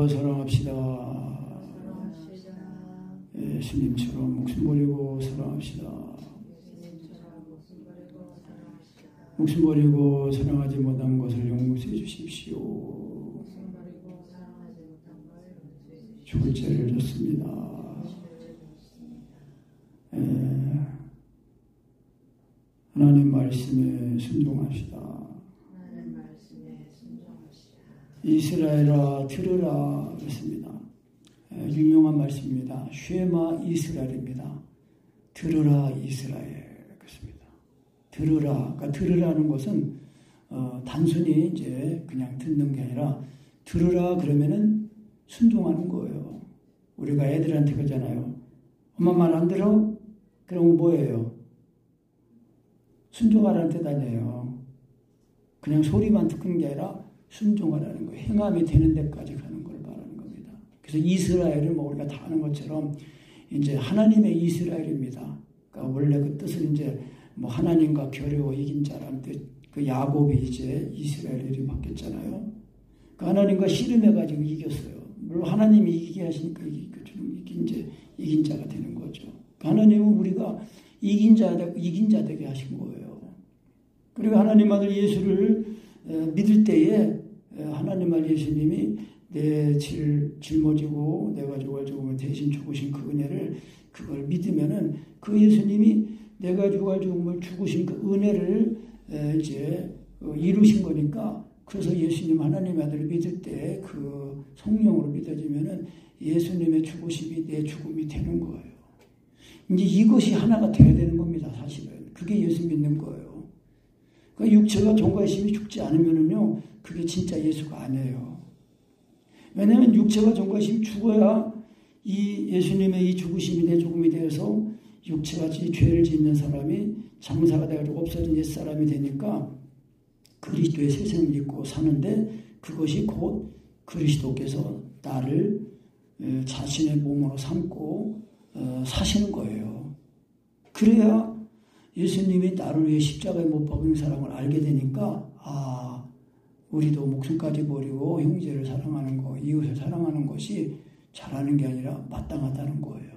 버리고 사랑합시다. 예수님처럼 목숨 버리고 사랑합시다. 목숨 버리고 사랑하지 못한 것을 용서해 주십시오. 죽을 죄를 졌습니다. 하나님 말씀에 순종합시다. 이스라엘아 들으라 그랬습니다. 유명한 말씀입니다. 쉐마 이스라엘입니다. 들으라 이스라엘 그렇습니다. 들으라. 그러니까 들으라는 것은 단순히 이제 그냥 듣는 게 아니라 들으라 그러면은 순종하는 거예요. 우리가 애들한테 그러잖아요. 엄마 말 안 들어? 그러면 뭐예요? 순종하라는 뜻 아니에요. 그냥 소리만 듣는 게 아니라 순종하라는 거예요. 행함이 되는 데까지 가는 걸 말하는 겁니다. 그래서 이스라엘은 뭐 우리가 다 아는 것처럼 이제 하나님의 이스라엘입니다. 그러니까 원래 그 뜻은 이제 뭐 하나님과 겨루어 이긴 자라는 뜻. 그 야곱이 이제 이스라엘이 바뀌었잖아요. 그 하나님과 씨름해가지고 이겼어요. 물론 하나님이 이기게 하시니까 이긴 자가 되는 거죠. 그 하나님은 우리가 이긴 자 되게 하신 거예요. 그리고 하나님 아들 예수를 믿을 때에 하나님 아들 예수님이 내 짊어지고 내가 죽을 죽음을 대신 죽으신 그 은혜를 그걸 믿으면은 그 예수님이 내가 죽을 죽음을 죽으신 그 은혜를 이제 이루신 거니까 그래서 예수님 하나님의 아들을 믿을 때 그 성령으로 믿어지면은 예수님의 죽으심이 내 죽음이 되는 거예요. 이제 이것이 하나가 돼야 되는 겁니다. 사실은 그게 예수 믿는 거예요. 그 육체가 종과 심이 죽지 않으면은요 그게 진짜 예수가 아니에요. 왜냐하면 육체가 종과 심이 죽어야 이 예수님의 이 죽으심이 내 죽음이 되어서 육체가 죄를 짓는 사람이 장사가 되어가지고 없어진 옛사람이 되니까 그리스도의 세상을 입고 사는데 그것이 곧 그리스도께서 나를 자신의 몸으로 삼고 사시는 거예요. 그래야 예수님이 나를 위해 십자가에 못 박은 사랑을 알게 되니까 우리도 목숨까지 버리고 형제를 사랑하는 것, 이웃을 사랑하는 것이 잘하는 게 아니라 마땅하다는 거예요.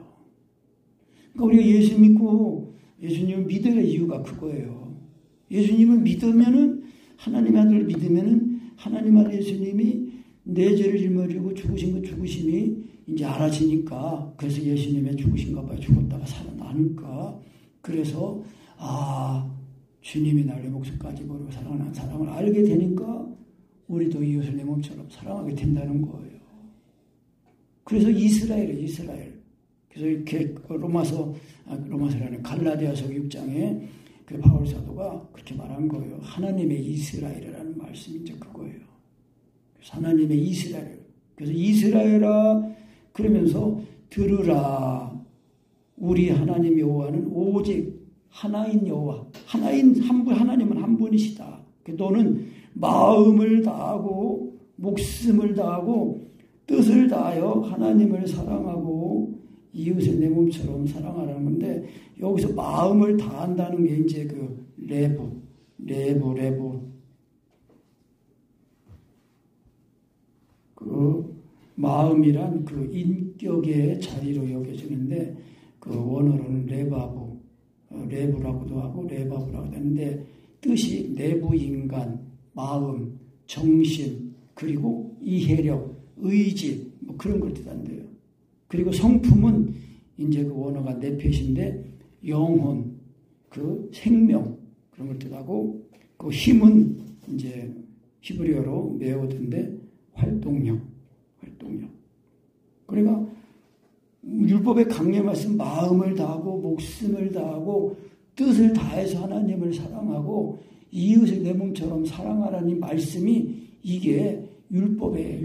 그러니까 우리가 예수 믿고 예수님을 믿어야 이유가 그거예요. 예수님을 믿으면은 하나님의 아들을 믿으면은 하나님 아들 예수님이 내 죄를 짊어지고 죽으신 그 죽으심이 이제 알아지니까 그래서 예수님의 죽으신가 봐요. 죽었다가 살아나니까 그래서 주님이 나를 목숨까지 버리고 사랑하는 사랑을 알게 되니까 우리도 이웃을 내 몸처럼 사랑하게 된다는 거예요. 그래서 이스라엘. 그래서 이렇게 로마서라는 갈라디아서 6장에 그 바울 사도가 그렇게 말한 거예요. 하나님의 이스라엘이라는 말씀이 이제 그거예요. 그래서 하나님의 이스라엘. 그래서 이스라엘아 그러면서 들으라. 우리 하나님 여호와는 오직 하나인 여호와. 하나님은 한 분이시다. 너는 마음을 다하고 목숨을 다하고 뜻을 다하여 하나님을 사랑하고 이웃을 내 몸처럼 사랑하라는 건데 여기서 마음을 다한다는 게 이제 그 레부. 그 마음이란 그 인격의 자리로 여겨지는데 그 원어로는 레부라고도 하고 레바브라고 하는데 뜻이 내부 인간, 마음, 정신, 그리고 이해력, 의지 뭐 그런 걸 뜻한대요. 그리고 성품은 이제 그 원어가 네펫인데 영혼, 그 생명 그런 걸 뜻하고 그 힘은 이제 히브리어로 메오드인데 활동력. 그러니까 율법의 강례 말씀 마음을 다하고 목숨을 다하고 뜻을 다해서 하나님을 사랑하고 이웃을 내 몸처럼 사랑하라는 말씀이 이게 율법의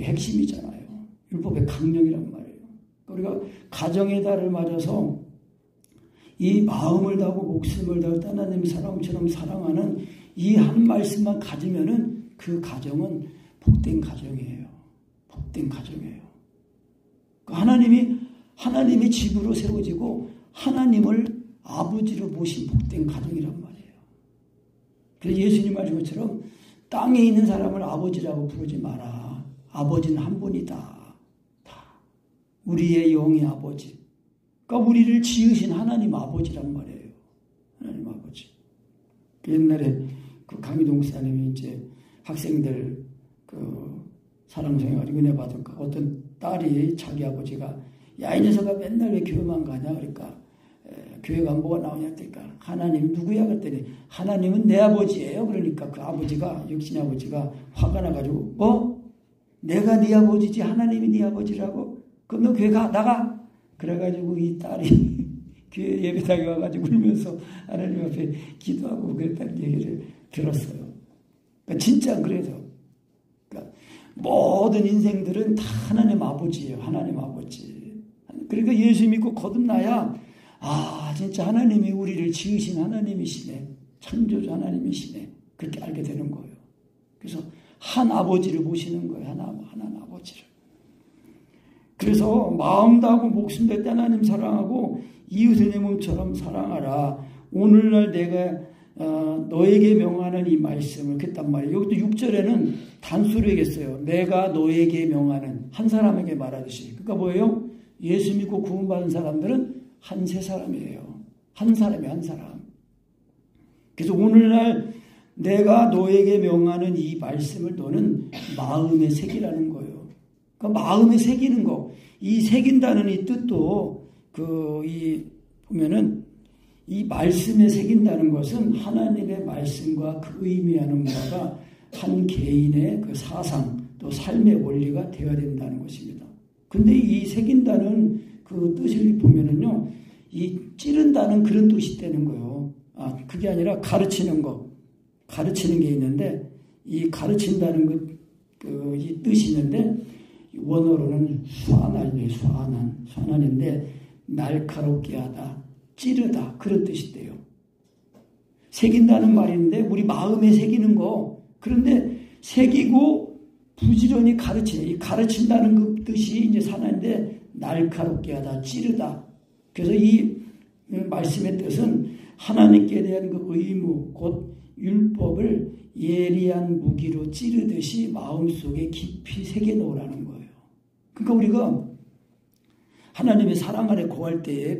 핵심이잖아요. 율법의 강령이란 말이에요. 우리가 가정의 달을 맞아서 이 마음을 다하고 목숨을 다하고 하나님 사랑처럼 사랑하는 이 한 말씀만 가지면은 그 가정은 복된 가정이에요. 하나님이 집으로 세워지고 하나님을 아버지로 모신 복된 가정이란 말이에요. 그래서 예수님 말씀 것처럼 땅에 있는 사람을 아버지라고 부르지 마라. 아버지는 한 분이다. 다. 우리의 영의 아버지. 그러니까 우리를 지으신 하나님 아버지란 말이에요. 하나님 아버지. 옛날에 그 강희동 목사님이 이제 학생들 그 사랑송해가지고 은혜 받을까 어떤 딸이 자기 아버지가 야, 이 녀석아 맨날 왜 교회만 가냐 그러니까 교회가 뭐가 나오냐 그러니까 하나님 누구야 그랬더니 하나님은 내 아버지예요. 그러니까 그 아버지가 육신의 아버지가 화가 나가지고 뭐? 내가 네 아버지지 하나님이 네 아버지라고? 그럼 너 교회 나가? 그래가지고 이 딸이 교회 예배당에 와가지고 울면서 하나님 앞에 기도하고 그랬다는 얘기를 들었어요. 그러니까 진짜 그래서 그러니까 모든 인생들은 다 하나님 아버지예요. 하나님 아버지. 그러니까 예수 믿고 거듭나야 아 진짜 하나님이 우리를 지으신 하나님이시네. 창조주 하나님이시네. 그렇게 알게 되는 거예요. 그래서 한 아버지를 모시는 거예요. 하나 아버지를. 그래서 마음 다하고 목숨 다해 하나님 사랑하고 이웃을 내 몸처럼 사랑하라. 오늘날 내가 너에게 명하는 이 말씀을 그랬단 말이에요. 여기도 6절에는 단수로 얘기했어요. 내가 너에게 명하는 한 사람에게 말하듯이. 그러니까 뭐예요? 예수 믿고 구원받은 사람들은 한 세 사람이에요. 한 사람이에요. 한 사람. 그래서 오늘날 내가 너에게 명하는 이 말씀을 너는 마음에 새기라는 거예요. 그러니까 마음에 새기는 거. 이 새긴다는 이 뜻도 보면은 이 말씀에 새긴다는 것은 하나님의 말씀과 그 의미하는 바가 한 개인의 그 사상 또 삶의 원리가 되어야 된다는 것입니다. 근데 이 새긴다는 그 뜻을 보면은요, 이 찌른다는 그런 뜻이 되는 거예요. 그게 아니라 가르치는 거, 가르치는 게 있는데 이 가르친다는 이 뜻이 있는데 원어로는 수완한인데 날카롭게 하다, 찌르다 그런 뜻이 돼요. 새긴다는 말인데 우리 마음에 새기는 거. 그런데 새기고 부지런히 가르치는 이 가르친다는 그 뜻이 이제 사나인데 날카롭게 하다, 찌르다. 그래서 이 말씀의 뜻은 하나님께 대한 그 의무 곧 율법을 예리한 무기로 찌르듯이 마음속에 깊이 새겨 놓으라는 거예요. 그러니까 우리가 하나님의 사랑 안에 거할 때에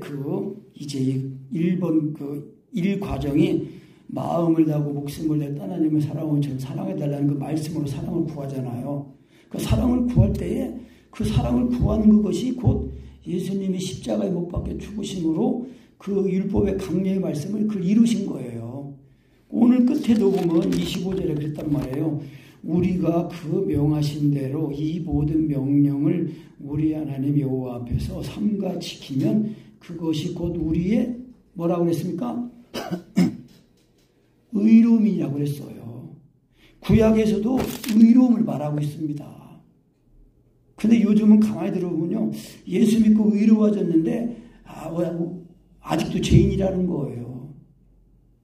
이제 1번 일 과정이 마음을 다하고 목숨을 다해 하나님을 사랑하고 전 사랑해달라는 그 말씀으로 사랑을 구하잖아요. 그 사랑을 구할 때에 그 사랑을 구하는 그것이 곧 예수님이 십자가에 못 박혀 죽으심으로 그 율법의 강령의 말씀을 이루신 거예요. 오늘 끝에도 보면 25절에 그랬단 말이에요. 우리가 그 명하신 대로 이 모든 명령을 우리 하나님 여호와 앞에서 삼가 지키면 그것이 곧 우리의 뭐라고 그랬습니까? 의로움이라고 그랬어요. 구약에서도 의로움을 말하고 있습니다. 근데 요즘은 가만히 들어보면요, 예수 믿고 의로워졌는데 아직도 죄인이라는 거예요.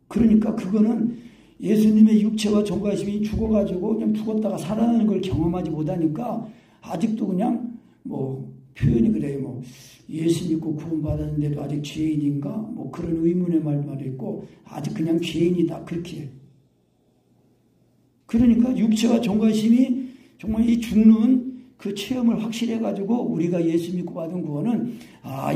그러니까 그거는 예수님의 육체와 종과심이 죽어가지고 그냥 죽었다가 살아나는 걸 경험하지 못하니까 아직도 그냥 표현이 그래요. 예수 믿고 구원받았는데도 아직 죄인인가? 그런 의문의 말도 있고 아직 그냥 죄인이다. 그렇게. 그러니까 육체와 종과심이 정말 이 죽는 그 체험을 확실해가지고 우리가 예수 믿고 받은 구원은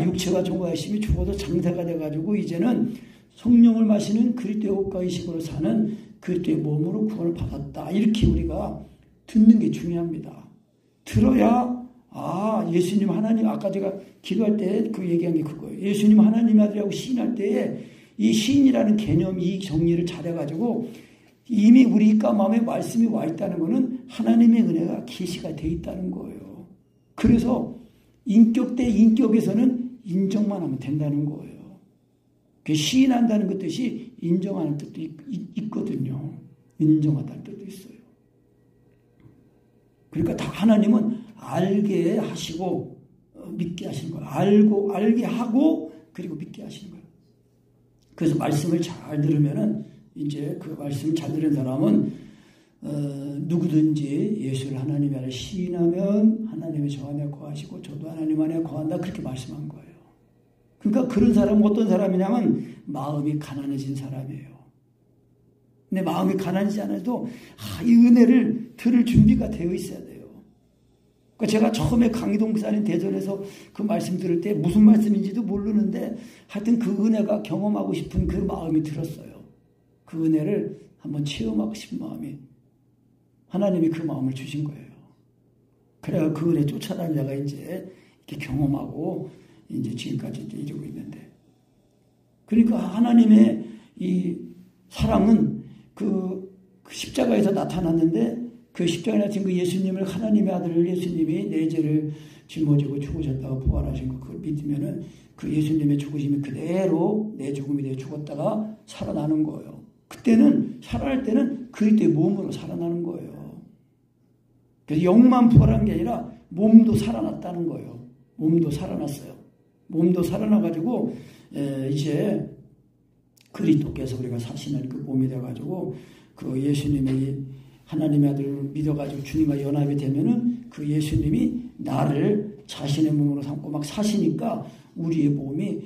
육체와 종과심이 죽어도 장사가 돼가지고 이제는 성령을 마시는 그리스도의 옷과 의식으로 사는 그리스도의 몸으로 구원을 받았다. 이렇게 우리가 듣는 게 중요합니다. 들어야 예수님 하나님, 아까 제가 기도할 때 그 얘기한 게 그거예요. 예수님 하나님 아들이라고 시인할 때에 이 시인이라는 개념, 이 정리를 잘해가지고 이미 우리 마음에 말씀이 와 있다는 것은 하나님의 은혜가 계시가 돼 있다는 거예요. 그래서 인격 대 인격에서는 인정만 하면 된다는 거예요. 그 시인한다는 그 뜻이 인정하는 뜻도 있거든요. 인정하다는 뜻도 있어요. 그러니까 다 하나님은 알게 하시고 믿게 하시는 거예요. 알게 하고 그리고 믿게 하시는 거예요. 그래서 말씀을 잘 들으면은 이제 그 말씀을 잘 들은 사람은 누구든지 예수를 하나님 안에 시인하면 하나님이 저 안에 거하시고 저도 하나님 안에 거한다. 그렇게 말씀한 거예요. 그러니까 그런 사람은 어떤 사람이냐면 마음이 가난해진 사람이에요. 근데 마음이 가난하지 않아도 이 은혜를 들을 준비가 되어 있어야 돼요. 제가 처음에 강희동 목사님 대전에서 그 말씀 들을 때 무슨 말씀인지도 모르는데 하여튼 그 은혜가 경험하고 싶은 그 마음이 들었어요. 그 은혜를 한번 체험하고 싶은 마음이 하나님이 그 마음을 주신 거예요. 그래야 그 은혜 쫓아다니는 자가 이제 이렇게 경험하고 이제 지금까지 이제 이러고 있는데 그러니까 하나님의 이 사랑은 그 십자가에서 나타났는데 그 십자가에 나타난 그 예수님을 하나님의 아들 예수님이 내 죄를 짊어지고 죽으셨다가 부활하신 거 그걸 믿으면은 그 예수님의 죽으심이 그대로 내 죽음이 되어 죽었다가 살아나는 거예요. 그때는 살아날 때는 그리스도의 몸으로 살아나는 거예요. 그래서 영만 부활한 게 아니라 몸도 살아났다는 거예요. 몸도 살아났어요. 몸도 살아나가지고 이제 그리스도께서 우리가 사시는 그 몸이 돼가지고 그 예수님의 하나님의 아들을 믿어가지고 주님과 연합이 되면은 그 예수님이 나를 자신의 몸으로 삼고 막 사시니까 우리의 몸이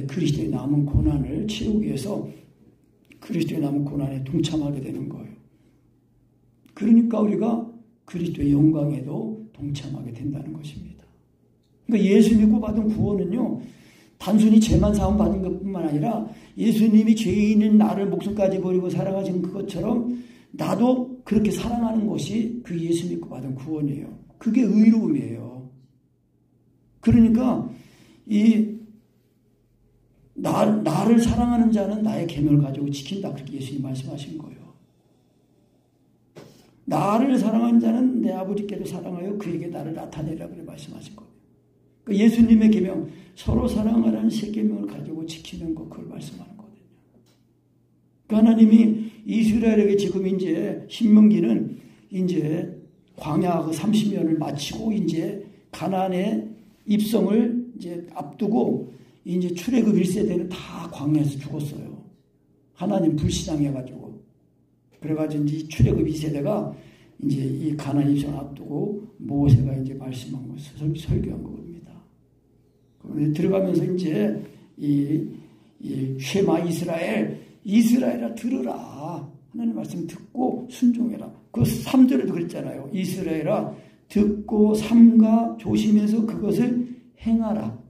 그리스도의 남은 고난을 채우기 위해서 그리스도의 남은 고난에 동참하게 되는 거예요. 그러니까 우리가 그리스도의 영광에도 동참하게 된다는 것입니다. 그러니까 예수 믿고 받은 구원은요, 단순히 죄만 사함 받은 것뿐만 아니라 예수님이 죄인인 나를 목숨까지 버리고 사랑하신 그것처럼 나도 그렇게 사랑하는 것이 그 예수 믿고 받은 구원이에요. 그게 의로움이에요. 그러니까 나를 사랑하는 자는 나의 계명을 가지고 지킨다. 그렇게 예수님 말씀하신 거예요. 나를 사랑하는 자는 내 아버지께도 사랑하여 그에게 나를 나타내라. 그렇게 말씀하신 거예요. 그러니까 예수님의 계명, 서로 사랑하라는 세 계명을 가지고 지키는 것, 그걸 말씀하는 거거든요. 그러니까 하나님이 이스라엘에게 지금 이제 신명기는 이제 광야 그 30년을 마치고 이제 가나안의 입성을 이제 앞두고 이제 출애굽 1세대는 다 광야에서 죽었어요. 하나님 불신앙해가지고. 그래가지고 이제 출애굽 2세대가 이제 이 가나안 입성을 앞두고 모세가 이제 말씀한 거, 설교한 겁니다. 들어가면서 이제 이 쉐마 이스라엘아 들으라. 하나님 말씀 듣고 순종해라. 그 3절에도 그랬잖아요. 이스라엘아 듣고 삼가 조심해서 그것을 행하라.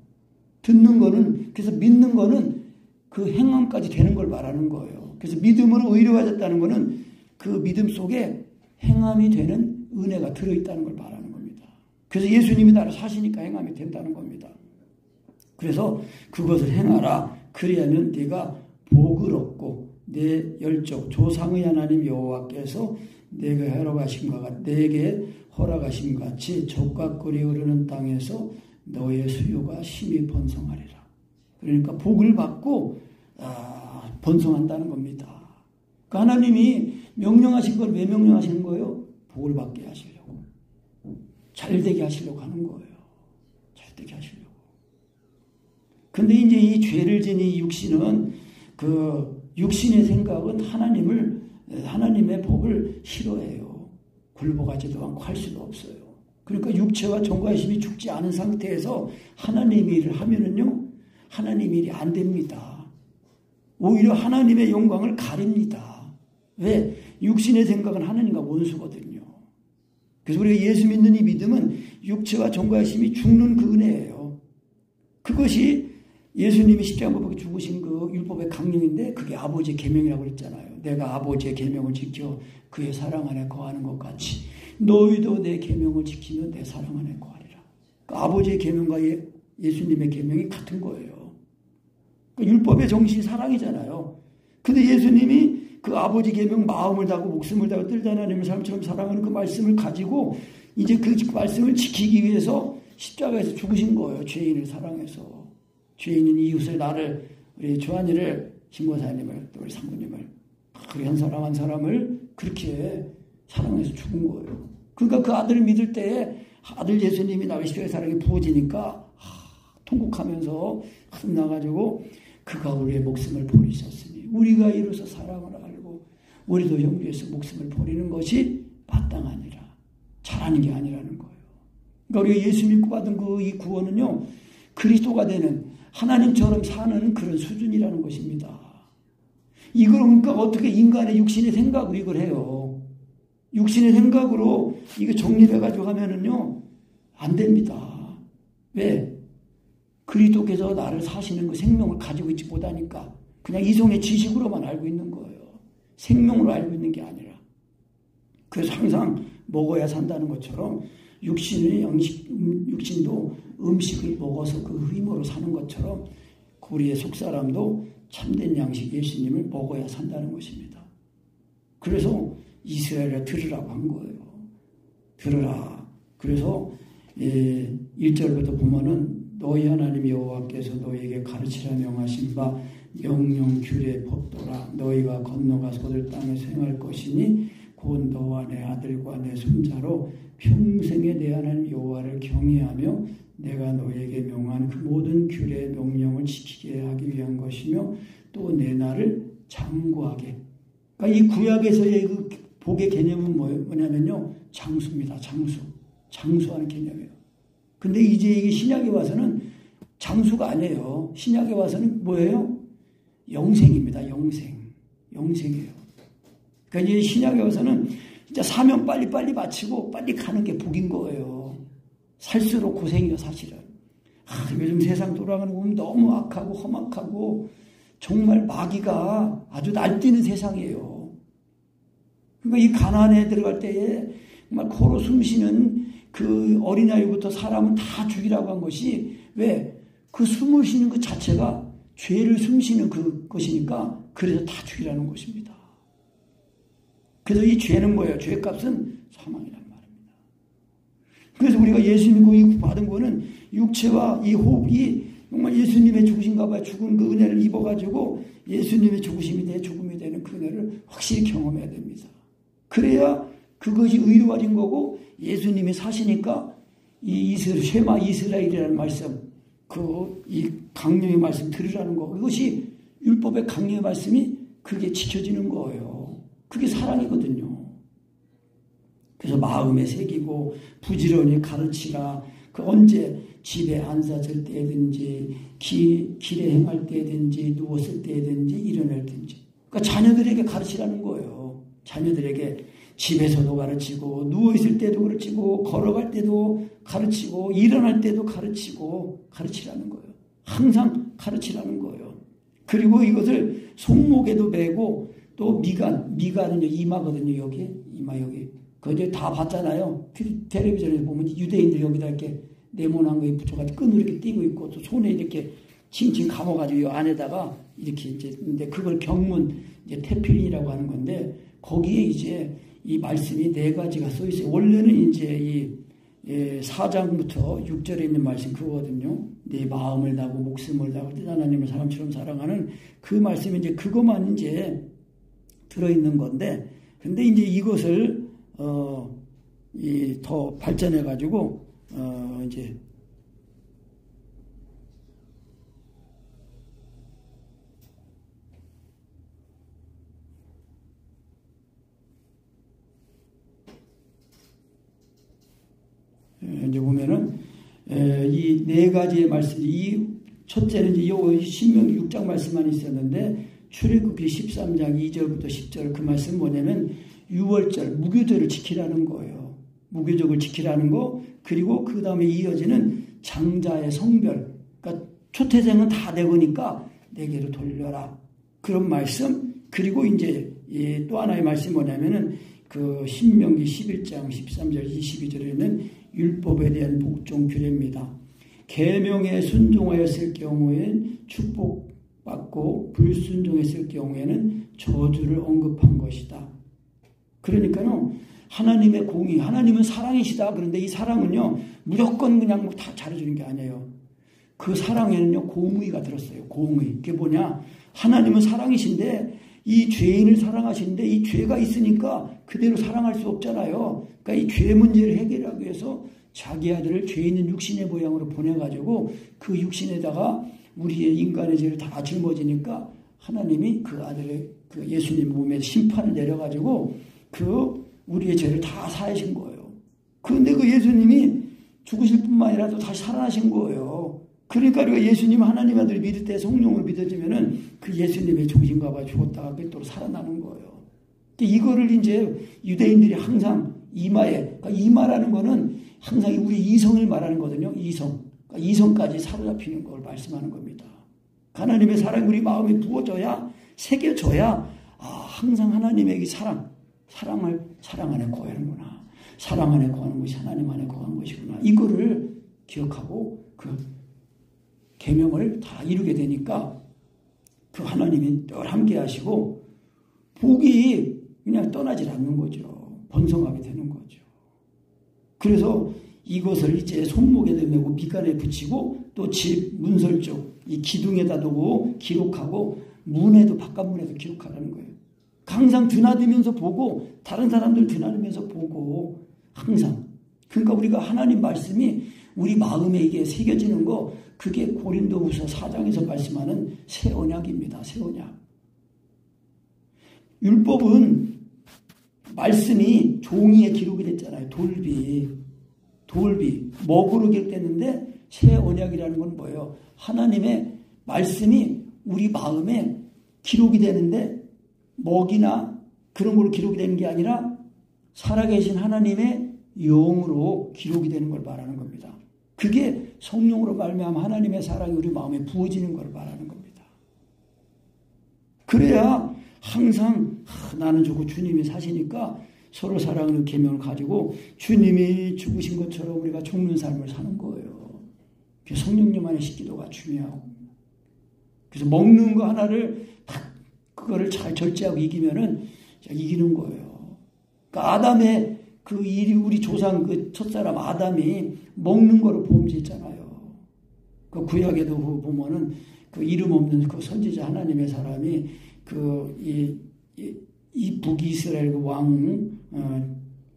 듣는 거는, 그래서 믿는 거는 그 행함까지 되는 걸 말하는 거예요. 그래서 믿음으로 의로워졌다는 거는 그 믿음 속에 행함이 되는 은혜가 들어있다는 걸 말하는 겁니다. 그래서 예수님이 나를 사시니까 행함이 된다는 겁니다. 그래서 그것을 행하라. 그리하면 네가 복을 얻고 내 열족 조상의 하나님 여호와께서 내게 허락하신 같이 젖과 꿀이 흐르는 땅에서 너의 수요가 심히 번성하리라. 그러니까 복을 받고 번성한다는 겁니다. 그러니까 하나님이 명령하신 걸 왜 명령하시는 거예요? 복을 받게 하시려고. 잘되게 하시려고 하는 거예요. 잘되게 하시려고. 근데 이제 이 죄를 지은 이 육신은 그 육신의 생각은 하나님의 복을 싫어해요. 굴복하지도 않고 할 수도 없어요. 그러니까 육체와 정과의 힘이 죽지 않은 상태에서 하나님 일을 하면은요, 하나님 일이 안 됩니다. 오히려 하나님의 영광을 가립니다. 왜? 육신의 생각은 하나님과 원수거든요. 그래서 우리가 예수 믿는 이 믿음은 육체와 정과의 힘이 죽는 그 은혜예요. 그것이 예수님이 십자가 못 박혀 죽으신 그 율법의 강령인데 그게 아버지의 계명이라고 그랬잖아요. 내가 아버지의 계명을 지켜 그의 사랑 안에 거하는 것 같이 너희도 내 계명을 지키면 내 사랑 안에 거하리라. 그러니까 아버지의 계명과 예수님의 계명이 같은 거예요. 그러니까 율법의 정신이 사랑이잖아요. 근데 예수님이 그 아버지 계명 마음을 다하고 목숨을 다하고 뜰 하나님을 삶처럼 사랑하는 그 말씀을 가지고 이제 그 말씀을 지키기 위해서 십자가에서 죽으신 거예요. 죄인을 사랑해서. 죄인인 이웃을 나를 우리 조한이를 신고사님을 또 우리 상구님을 그렇게 한 사람을 그렇게 사랑해서 죽은 거예요. 그러니까 그 아들을 믿을 때에 아들 예수님이 나의 십자가의 사랑이 부어지니까 통곡하면서 나가지고 그가 우리의 목숨을 버리셨으니 우리가 이로써 사랑을 알고 우리도 형제에서 목숨을 버리는 것이 마땅하니라. 잘하는 게 아니라는 거예요. 그러니까 우리가 예수 믿고 받은 이 구원은요, 그리스도가 되는 하나님처럼 사는 그런 수준이라는 것입니다. 이걸 그러니까 어떻게 인간의 육신의 생각으로 이걸 해요. 육신의 생각으로 이거 정립해가지고 하면은요, 안 됩니다. 왜? 그리스도께서 나를 사시는 그 생명을 가지고 있지 못하니까 그냥 이성의 지식으로만 알고 있는 거예요. 생명으로 알고 있는 게 아니라. 그래서 항상 먹어야 산다는 것처럼 육신도 음식을 먹어서 그 힘으로 사는 것처럼 우리의 속사람도 참된 양식 예수님을 먹어야 산다는 것입니다. 그래서 이스라엘에 들으라고 한 거예요. 들으라. 그래서 1절부터 보면은 너희 하나님 여호와께서 너희에게 가르치라 명하신 바 명령 규례 법도라. 너희가 건너가서 얻을 땅에서 행할 것이니 곧 너와 내 아들과 내 손자로 평생에 내 하나님 여호와를 경외하며 내가 너희에게 명한 그 모든 규례 명령을 지키게 하기 위한 것이며 또 내 날을 장구하게. 그러니까 이 구약에서의 그 복의 개념은 뭐냐면요, 장수입니다. 장수하는 개념이에요. 근데 이제 이게 신약에 와서는 장수가 아니에요. 신약에 와서는 뭐예요? 영생입니다. 영생이에요. 그러니까 이제 신약에 와서는 진짜 사명 빨리 마치고 빨리 가는 게 복인 거예요. 살수록 고생이요, 사실은. 요즘 세상 돌아가는 거 보면 너무 악하고 험악하고 정말 마귀가 아주 날뛰는 세상이에요. 그러니까 이 가나안에 들어갈 때에 정말 코로 숨쉬는 그 어린아이부터 사람은 다 죽이라고 한 것이 왜? 그 숨을 쉬는 것 자체가 죄를 숨쉬는 그것이니까 그래서 다 죽이라는 것입니다. 그래서 이 죄는 뭐예요? 죄값은 사망이란 말입니다. 그래서 우리가 예수님 이 받은 거는 육체와 이 호흡이 정말 예수님의 죽으신가 봐요. 죽은 그 은혜를 입어가지고 예수님의 죽음이 되는 그 은혜를 확실히 경험해야 됩니다. 그래야 그것이 의로워진 거고 예수님이 사시니까 이 쉐마 이스라엘이라는 말씀, 이 강령의 말씀 들으라는 거, 그것이 율법의 강령의 말씀이 그게 지켜지는 거예요. 그게 사랑이거든요. 그래서 마음에 새기고 부지런히 가르치라. 그 언제 집에 앉았을 때든지 길에 행할 때든지 누웠을 때든지 일어날 때든지. 그러니까 자녀들에게 가르치라는 거예요. 자녀들에게 집에서도 가르치고 누워있을 때도 가르치고 걸어갈 때도 가르치고 일어날 때도 가르치라는 거예요. 항상 가르치라는 거예요. 그리고 이것을 손목에도 매고 또 미간은 이마거든요. 여기 이마 여기. 그거 다 봤잖아요. 텔레비전에서 보면 유대인들 여기다 이렇게 네모난 거에 붙여가지고 끈으로 이렇게 띄고 있고 또 손에 이렇게 칭칭 감아가지고 이 안에다가 이렇게 이제 근데 그걸 경문 이제 테필린이라고 하는 건데 거기에 이제 이 말씀이 4가지가 써 있어요. 원래는 이제 이 4장부터 6절에 있는 말씀 그거거든요. 내 마음을 다하고 목숨을 다하고 뜻 하나님을 사람처럼 사랑하는 그 말씀이 이제 그것만 이제 들어있는 건데, 근데 이제 이것을 더 발전해 가지고 이제 보면은 이 4가지의 말씀, 이 첫째는 이제 요 신명기 6장 말씀만 있었는데 출애굽기 13장 2절부터 10절 그 말씀 뭐냐면 유월절 무교절을 지키라는 거예요. 무교절을 지키라는 거. 그리고 그 다음에 이어지는 장자의 성별. 그러니까 초태생은 다 내거니까 내게로 돌려라. 그런 말씀. 그리고 이제 또 하나의 말씀이 뭐냐면은 그 신명기 11장 13절 22절에는 율법에 대한 복종 규례입니다. 계명에 순종하였을 경우엔 축복받고 불순종했을 경우에는 저주를 언급한 것이다. 그러니까요, 하나님의 공의, 하나님은 사랑이시다. 그런데 이 사랑은요, 무조건 그냥 뭐 다 잘해주는 게 아니에요. 그 사랑에는요, 공의가 들었어요. 공의. 그게 뭐냐? 하나님은 사랑이신데 이 죄인을 사랑하시는데 이 죄가 있으니까 그대로 사랑할 수 없잖아요. 그러니까 이 죄 문제를 해결하기 위해서 자기 아들을 죄 있는 육신의 모양으로 보내가지고 그 육신에다가 우리의 인간의 죄를 다 짊어지니까 하나님이 그 아들의 그 예수님 몸에 심판을 내려가지고 그 우리의 죄를 다 사하신 거예요. 그런데 그 예수님이 죽으실 뿐만 아니라 또 다시 살아나신 거예요. 그러니까 우리가 예수님 하나님 아들 믿을 때 성령을 믿어지면은 그 예수님의 죽으신가 봐 죽었다가 또 살아나는 거예요. 이거를 이제 유대인들이 항상 이마에, 그러니까 이마라는 거는 항상 우리 이성을 말하는 거거든요. 이성. 그러니까 이성까지 사로잡히는 걸 말씀하는 겁니다. 하나님의 사랑이 우리 마음에 부어져야, 새겨져야, 항상 하나님의 이 사랑을 사랑 안에 거하는구나. 사랑 안에 거하는 것이 하나님 안에 거하는 것이구나. 이거를 기억하고 그 계명을 다 이루게 되니까 그 하나님이 늘 함께 하시고 복이 그냥 떠나질 않는 거죠. 번성하게 되는 거죠. 그래서 이것을 이제 손목에도 메고 밑간에 붙이고 또 집 문설 쪽 이 기둥에다 두고 기록하고 문에도 바깥문에도 기록하라는 거예요. 항상 드나들면서 보고 다른 사람들 드나들면서 보고 항상. 그러니까 우리가 하나님 말씀이 우리 마음에 이게 새겨지는 거 그게 고린도후서 4장에서 말씀하는 새 언약입니다. 새 언약. 율법은 말씀이 종이에 기록이 됐잖아요. 돌비 먹으로 기록됐는데 새 언약이라는 건 뭐예요? 하나님의 말씀이 우리 마음에 기록이 되는데 먹이나 그런 걸로 기록이 되는 게 아니라 살아계신 하나님의 영으로 기록이 되는 걸 말하는 겁니다. 그게 성령으로 말미암아 하나님의 사랑이 우리 마음에 부어지는 걸 말하는 겁니다. 그래야 항상 나는 저거 주님이 사시니까 서로 사랑하는 계명을 가지고 주님이 죽으신 것처럼 우리가 죽는 삶을 사는 거예요. 그래서 성령님 안에 기도가 중요하고 그래서 먹는 거 하나를 딱 그거를 잘 절제하고 이기면은 이기는 거예요. 그러니까 아담의 그 우리 조상 그 첫사람 아담이 먹는 거로 보험지잖아요. 그 구약에도 보면은 그 이름 없는 그 선지자 하나님의 사람이 이 북이스라엘 그 왕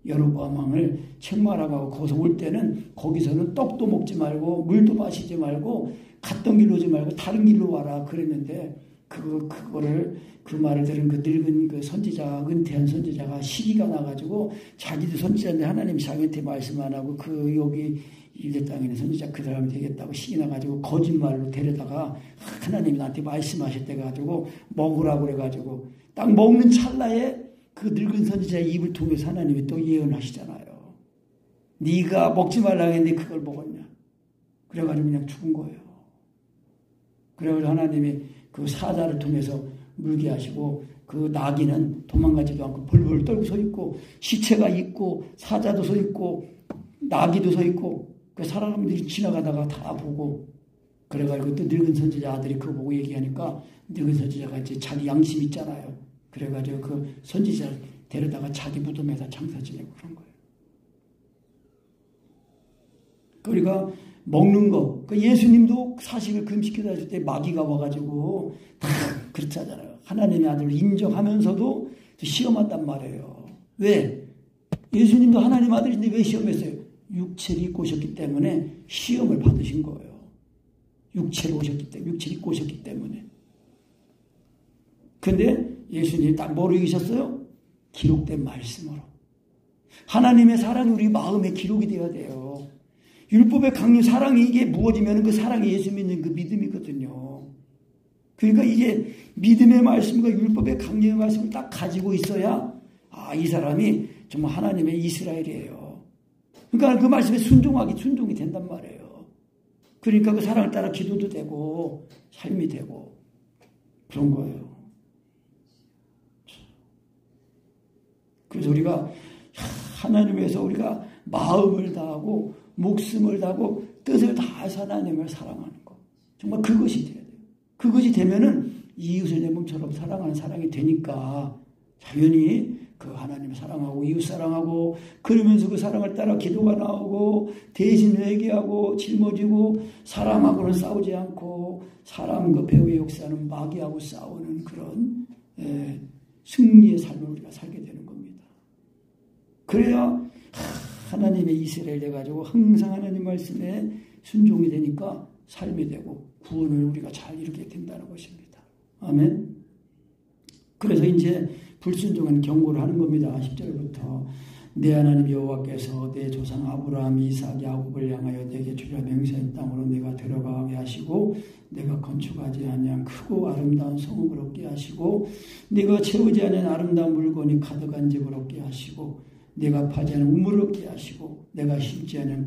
여로보암 왕을 책망하고 거기서 올 때는 거기서는 떡도 먹지 말고 물도 마시지 말고 갔던 길로 오지 말고 다른 길로 와라 그랬는데 그거를 그 말을 들은 그 늙은 그 선지자 은퇴한 선지자가 시기가 나가지고 자기도 선지자인데 하나님 자기한테 말씀 안 하고 그 여기 유대 땅에 있는 선지자 그 사람이 되겠다고 시기 나가지고 거짓말로 데려다가 하나님이 나한테 말씀하셨대 가지고 먹으라고 그래가지고 딱 먹는 찰나에 그 늙은 선지자의 입을 통해서 하나님이 또 예언하시잖아요. 네가 먹지 말라고 했는데 그걸 먹었냐. 그래가지고 그냥 죽은 거예요. 그래가지고 하나님이 그 사자를 통해서 물게 하시고 그 나귀는 도망가지도 않고 벌벌 떨고 서 있고 시체가 있고 사자도 서 있고 나귀도 서 있고 그 사람들이 지나가다가 다 보고 그래가지고 또 늙은 선지자 아들이 그거 보고 얘기하니까 늙은 선지자가 이제 자기 양심 있잖아요. 그래가지고 그 선지자를 데려다가 자기 무덤에다 장사 지내고 그런 거예요. 우리가 먹는 거, 그 예수님도 사식을 금식해다 줄 때 마귀가 와가지고 다 그렇지 않아요. 하나님의 아들을 인정하면서도 시험한단 말이에요. 왜? 예수님도 하나님 아들인데 왜 시험했어요? 육체를 입고 오셨기 때문에 시험을 받으신 거예요. 육체를 입고 오셨기 때문에. 근데 예수님이 딱 뭐로 이기셨어요? 기록된 말씀으로. 하나님의 사랑이 우리 마음에 기록이 되어야 돼요. 율법의 강림 사랑이 이게 무어지면 그 사랑이 예수 믿는 그 믿음이거든요. 그러니까 이게 믿음의 말씀과 율법의 강림의 말씀을 딱 가지고 있어야 이 사람이 정말 하나님의 이스라엘이에요. 그러니까 그 말씀에 순종이 된단 말이에요. 그러니까 그 사랑을 따라 기도도 되고 삶이 되고 그런 거예요. 그래서 우리가 하나님 위해서 우리가 마음을 다하고 목숨을 다하고 뜻을 다해서 하나님을 사랑하는 것. 정말 그것이 돼야 돼요. 그것이 되면은 이웃을 내 몸처럼 사랑하는 사랑이 되니까 당연히 그 하나님을 사랑하고 이웃 사랑하고 그러면서 그 사랑을 따라 기도가 나오고 대신 회개하고 짊어지고 사람하고는 싸우지 않고 사람 그 배후의 역사는 마귀하고 싸우는 그런 승리의 삶을 우리가 살게 되는 겁니다. 그래야 하나님의 이스라엘 돼가지고 항상 하나님 말씀에 순종이 되니까 삶이 되고 구원을 우리가 잘 이루게 된다는 것입니다. 아멘. 그래서 이제 불순종한 경고를 하는 겁니다. 10절부터 내 하나님 여호와께서 내 조상 아브라함, 이삭, 야곱을 향하여 내게 주려 맹세한 땅으로 내가 들어가게 하시고 내가 건축하지 아니한 크고 아름다운 성읍을 얻게 하시고 내가 채우지 않은 아름다운 물건이 가득한 집을 얻게 하시고 내가 파지 않은 우물을 얻게 하시고 내가 심지 않은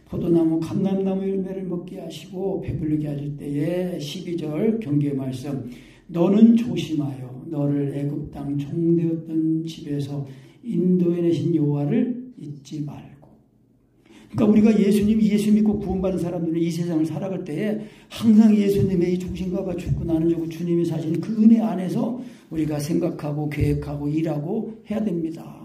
포도나무 감람나무 열매를 먹게 하시고 배부르게 하실 때에 12절 경계의 말씀 너는 조심하여 너를 애굽 땅 종되었던 집에서 인도해내신 여호와를 잊지 말고. 그러니까 우리가 예수 믿고 구원받은 사람들은 이 세상을 살아갈 때에 항상 예수님의 이 죽으신가봐 죽고 나는 죽고 주님이 사시는 그 은혜 안에서 우리가 생각하고 계획하고 일하고 해야 됩니다.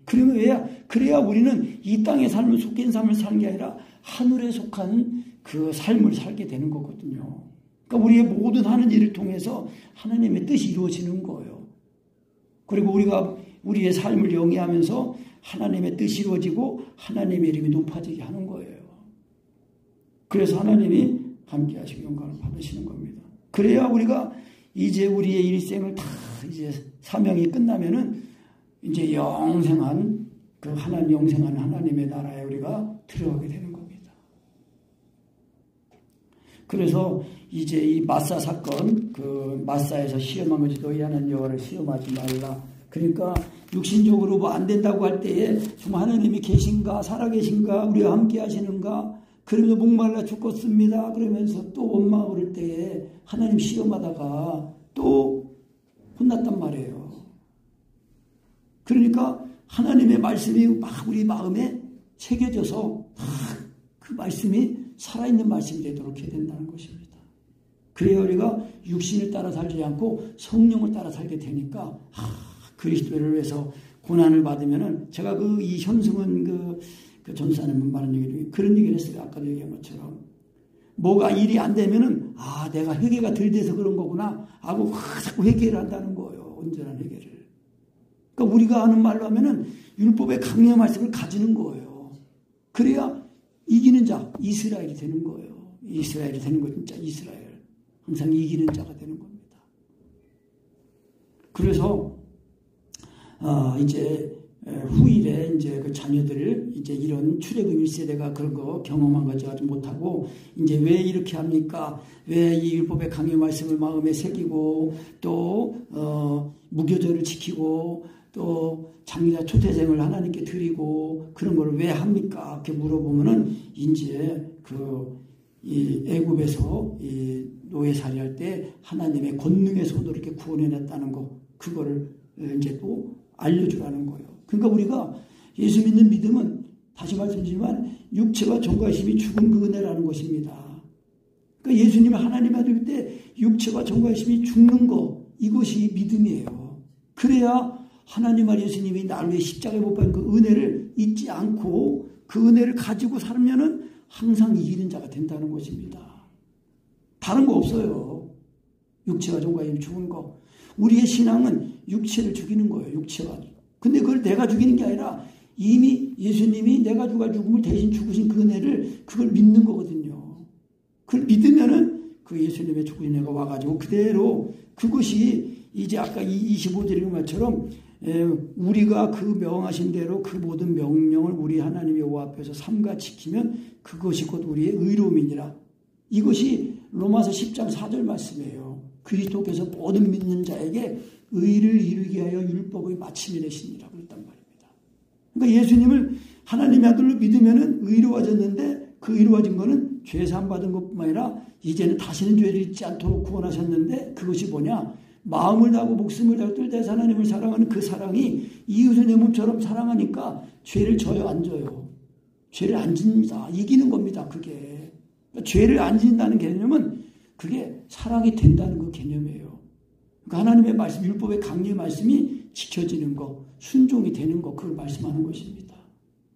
그래야 우리는 이 땅의 삶을 속한 삶을 사는 게 아니라 하늘에 속한 그 삶을 살게 되는 거거든요. 그러니까 우리의 모든 하는 일을 통해서 하나님의 뜻이 이루어지는 거예요. 그리고 우리가 우리의 삶을 영위하면서 하나님의 뜻이 이루어지고 하나님의 이름이 높아지게 하는 거예요. 그래서 하나님이 함께 하시고 영광을 받으시는 겁니다. 그래야 우리가 이제 우리의 일생을 다 이제 사명이 끝나면은 이제 영생한 하나님의 나라에 우리가 들어가게 되는 겁니다. 그래서 이제 이 마사 사건, 그 마사에서 시험한 것이 너희 하나님 여호와를 시험하지 말라. 그러니까 육신적으로 뭐 안 된다고 할 때에 정말 하나님이 계신가, 살아계신가, 우리와 함께 하시는가, 그러면서 목말라 죽겠습니다. 그러면서 또 원망 오를 때에 하나님 시험하다가 또 혼났단 말이에요. 그러니까 하나님의 말씀이 막 우리 마음에 새겨져서 그 말씀이 살아있는 말씀이 되도록 해야 된다는 것입니다. 그래야 우리가 육신을 따라 살지 않고 성령을 따라 살게 되니까 그리스도를 위해서 고난을 받으면은 제가 이 현승은 그 전사님 말하는 얘기 그런 얘기를 했어요. 아까도 얘기한 것처럼 뭐가 일이 안 되면은 내가 회개가 덜 돼서 그런 거구나 하고 자꾸 회개를 한다는 거예요. 온전한 회개를. 그러니까 우리가 하는 말로 하면은 율법의 강력한 말씀을 가지는 거예요. 그래야 이기는 자 이스라엘이 되는 거예요. 이스라엘이 되는 거 진짜 이스라엘. 항상 이기는 자가 되는 겁니다. 그래서 이제 후일에 이제 그 자녀들을 이제 이런 출애굽 1세대가 그런 거 경험한 거지 아주 못하고 이제 왜 이렇게 합니까? 왜 이 율법의 강의 말씀을 마음에 새기고 또 무교절을 지키고 또 장자 초태생을 하나님께 드리고 그런 걸 왜 합니까? 이렇게 물어보면은 이제 이 애굽에서 이 노예살이할 때 하나님의 권능의 손으로 이렇게 구원해냈다는 거 그거를 이제 또 알려주라는 거예요. 그러니까 우리가 예수 믿는 믿음은 다시 말씀드리지만 육체와 정과 힘이 죽은 그 은혜라는 것입니다. 그러니까 예수님을 하나님 아들 때 육체와 정과 힘이 죽는 거 이것이 믿음이에요. 그래야 하나님 알 예수님이 나를 위해 십자가에 못 박은 그 은혜를 잊지 않고 그 은혜를 가지고 살면은 항상 이기는 자가 된다는 것입니다. 다른 거 없어요. 육체와 정과 힘이 죽은 거. 우리의 신앙은 육체를 죽이는 거예요. 육체가. 근데 그걸 내가 죽이는 게 아니라 이미 예수님이 내가 죽음을 대신 죽으신 그 은혜를 그걸 믿는 거거든요. 그걸 믿으면은 그 예수님의 죽으신 은혜가 와가지고 그대로 그것이 이제 아까 25절인 것처럼 우리가 그 명하신 대로 그 모든 명령을 우리 하나님 여호와 앞에서 삼가 지키면 그것이 곧 우리의 의로움이니라. 이것이 로마서 10장 4절 말씀이에요. 그리스도께서 모든 믿는 자에게 의를 이루게 하여 율법의 마침이 되시니라 그랬단 말입니다. 그러니까 예수님을 하나님의 아들로 믿으면은 의로워졌는데 그 의로워진 거는 죄 사함 받은 것뿐만 아니라 이제는 다시는 죄를 짓지 않도록 구원하셨는데 그것이 뭐냐? 마음을 다하고 목숨을 다하고 뜰대서 하나님을 사랑하는 그 사랑이 이웃을 내 몸처럼 사랑하니까 죄를 져요, 안 져요? 죄를 안 짓습니다. 이기는 겁니다. 그게. 그러니까 죄를 안 짓는다는 개념은 그게 사랑이 된다는 그 개념이에요. 그러니까 하나님의 말씀, 율법의 강리의 말씀이 지켜지는 거, 순종이 되는 거, 그걸 말씀하는 것입니다.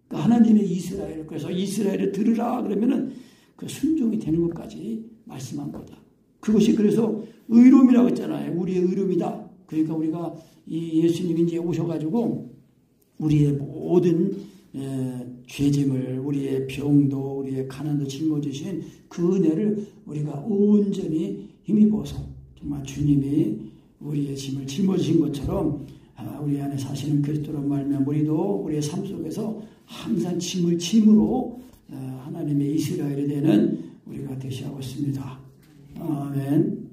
그러니까 하나님의 이스라엘, 그래서 이스라엘을 들으라 그러면은 그 순종이 되는 것까지 말씀한 거다. 그것이 그래서 의로움이라고 했잖아요. 우리의 의로움이다. 그러니까 우리가 이 예수님이 이제 오셔가지고 우리의 모든 죄짐을, 우리의 병도, 우리의 가난도 짊어지신 그 은혜를 우리가 온전히 힘입어서 정말 주님이 우리의 짐을 짊어지신 것처럼 우리 안에 사시는 그리스도로 말미암아 우리도 우리의 삶 속에서 항상 짐을 짐으로 하나님의 이스라엘이 되는 우리가 되시하고 있습니다. 아멘.